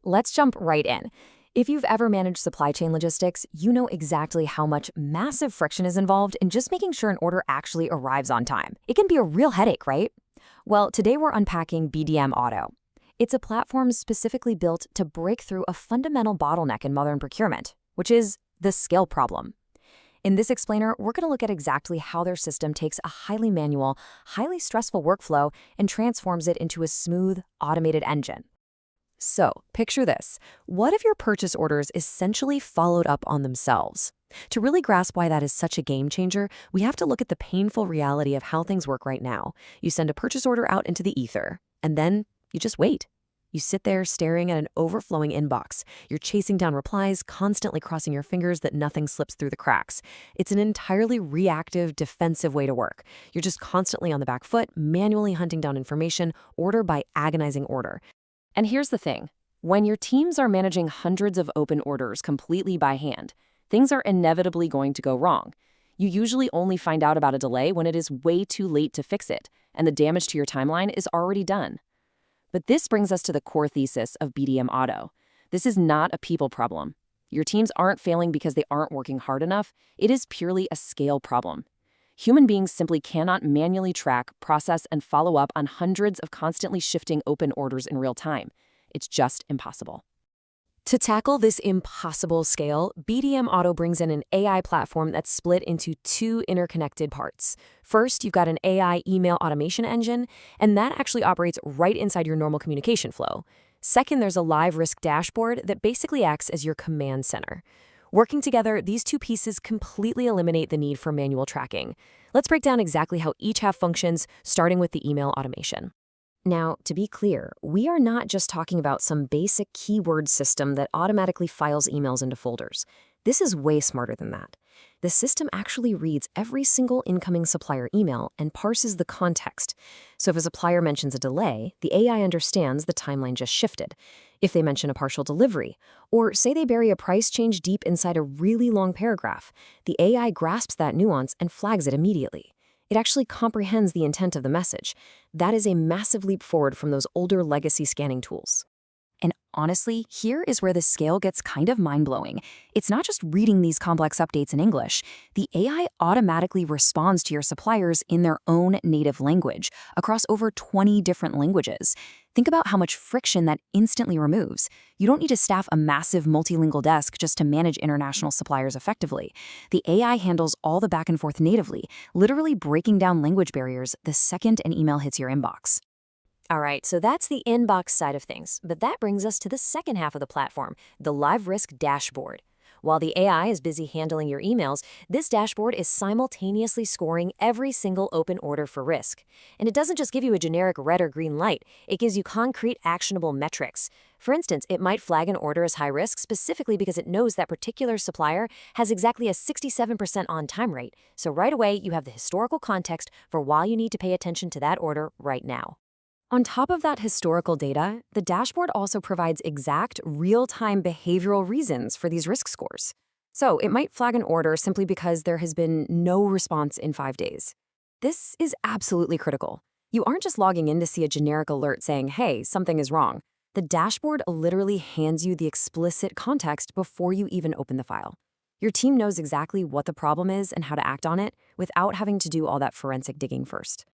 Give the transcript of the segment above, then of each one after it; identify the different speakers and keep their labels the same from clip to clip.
Speaker 1: let's jump right in. If you've ever managed supply chain logistics, you know exactly how much massive friction is involved in just making sure an order actually arrives on time. It can be a real headache, right? Well, today we're unpacking BDM Auto. It's a platform specifically built to break through a fundamental bottleneck in modern procurement, which is the scale problem. In this explainer, we're going to look at exactly how their system takes a highly manual, highly stressful workflow and transforms it into a smooth, automated engine. So, picture this. What if your purchase orders essentially followed up on themselves? To really grasp why that is such a game changer, we have to look at the painful reality of how things work right now. You send a purchase order out into the ether, and then you just wait. You sit there staring at an overflowing inbox. You're chasing down replies, constantly crossing your fingers that nothing slips through the cracks. It's an entirely reactive, defensive way to work. You're just constantly on the back foot, manually hunting down information, order by agonizing order. And here's the thing. When your teams are managing hundreds of open orders completely by hand, things are inevitably going to go wrong. You usually only find out about a delay when it is way too late to fix it, and the damage to your timeline is already done. But this brings us to the core thesis of BDM Auto. This is not a people problem. Your teams aren't failing because they aren't working hard enough. It is purely a scale problem. Human beings simply cannot manually track, process, and follow up on hundreds of constantly shifting open orders in real time. It's just impossible. To tackle this impossible scale, BDM Auto brings in an AI platform that's split into two interconnected parts. First, you've got an AI email automation engine, and that actually operates right inside your normal communication flow. Second, there's a live risk dashboard that basically acts as your command center. Working together, these two pieces completely eliminate the need for manual tracking. Let's break down exactly how each half functions, starting with the email automation. Now, to be clear, we are not just talking about some basic keyword system that automatically files emails into folders. This is way smarter than that. The system actually reads every single incoming supplier email and parses the context. So if a supplier mentions a delay, the AI understands the timeline just shifted. If they mention a partial delivery, or say they bury a price change deep inside a really long paragraph, the AI grasps that nuance and flags it immediately. It actually comprehends the intent of the message. That is a massive leap forward from those older legacy scanning tools. And honestly, here is where the scale gets kind of mind-blowing. It's not just reading these complex updates in English. The AI automatically responds to your suppliers in their own native language, across over 20 different languages. Think about how much friction that instantly removes. You don't need to staff a massive multilingual desk just to manage international suppliers effectively. The AI handles all the back and forth natively, literally breaking down language barriers the second an email hits your inbox. All right, so that's the inbox side of things, but that brings us to the second half of the platform, the live risk dashboard. While the AI is busy handling your emails, this dashboard is simultaneously scoring every single open order for risk. And it doesn't just give you a generic red or green light, it gives you concrete, actionable metrics. For instance, it might flag an order as high risk specifically because it knows that particular supplier has exactly a 67% on-time rate. So right away, you have the historical context for why you need to pay attention to that order right now. On top of that historical data, the dashboard also provides exact, real-time behavioral reasons for these risk scores. So it might flag an order simply because there has been no response in 5 days. This is absolutely critical. You aren't just logging in to see a generic alert saying, hey, something is wrong. The dashboard literally hands you the explicit context before you even open the file. Your team knows exactly what the problem is and how to act on it without having to do all that forensic digging first.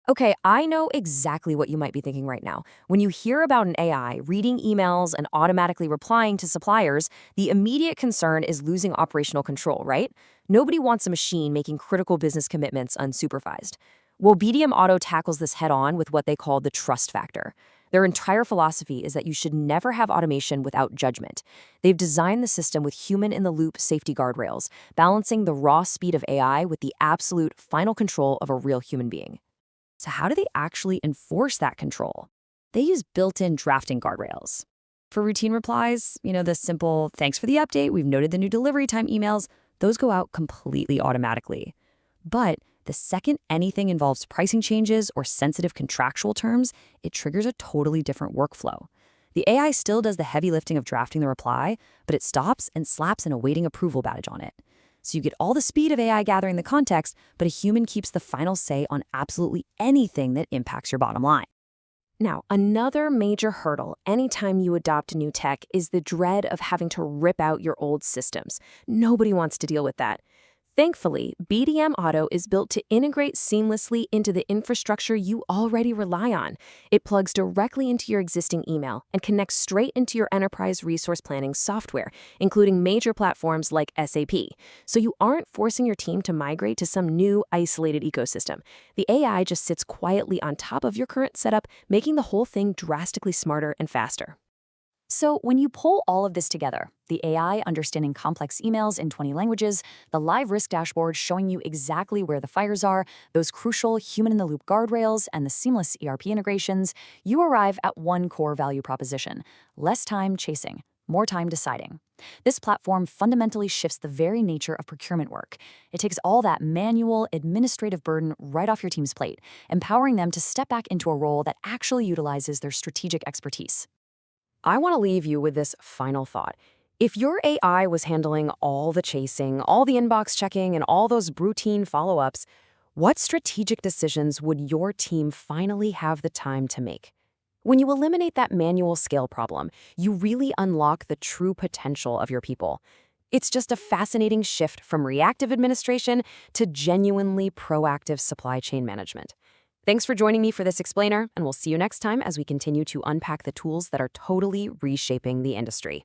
Speaker 1: Okay, I know exactly what you might be thinking right now. When you hear about an AI reading emails and automatically replying to suppliers, the immediate concern is losing operational control, right? Nobody wants a machine making critical business commitments unsupervised. Well, BDM Auto tackles this head-on with what they call the trust factor. Their entire philosophy is that you should never have automation without judgment. They've designed the system with human-in-the-loop safety guardrails, balancing the raw speed of AI with the absolute final control of a real human being. So how do they actually enforce that control? They use built-in drafting guardrails. For routine replies, the simple, thanks for the update, we've noted the new delivery time emails, those go out completely automatically. But the second anything involves pricing changes or sensitive contractual terms, it triggers a totally different workflow. The AI still does the heavy lifting of drafting the reply, but it stops and slaps an awaiting approval badge on it. So you get all the speed of AI gathering the context, but a human keeps the final say on absolutely anything that impacts your bottom line. Now, another major hurdle anytime you adopt new tech is the dread of having to rip out your old systems. Nobody wants to deal with that. Thankfully, BDM Auto is built to integrate seamlessly into the infrastructure you already rely on. It plugs directly into your existing email and connects straight into your enterprise resource planning software, including major platforms like SAP. So you aren't forcing your team to migrate to some new, isolated ecosystem. The AI just sits quietly on top of your current setup, making the whole thing drastically smarter and faster.
Speaker 2: So when you pull all of this together, the AI understanding complex emails in 20 languages, the live risk dashboard showing you exactly where the fires are, those crucial human-in-the-loop guardrails, and the seamless ERP integrations, you arrive at one core value proposition: less time chasing, more time deciding. This platform fundamentally shifts the very nature of procurement work. It takes all that manual, administrative burden right off your team's plate, empowering them to step back into a role that actually utilizes their strategic expertise.
Speaker 1: I want to leave you with this final thought. If your AI was handling all the chasing, all the inbox checking, and all those routine follow-ups, what strategic decisions would your team finally have the time to make? When you eliminate that manual scale problem, you really unlock the true potential of your people. It's just a fascinating shift from reactive administration to genuinely proactive supply chain management. Thanks for joining me for this explainer, and we'll see you next time as we continue to unpack the tools that are totally reshaping the industry.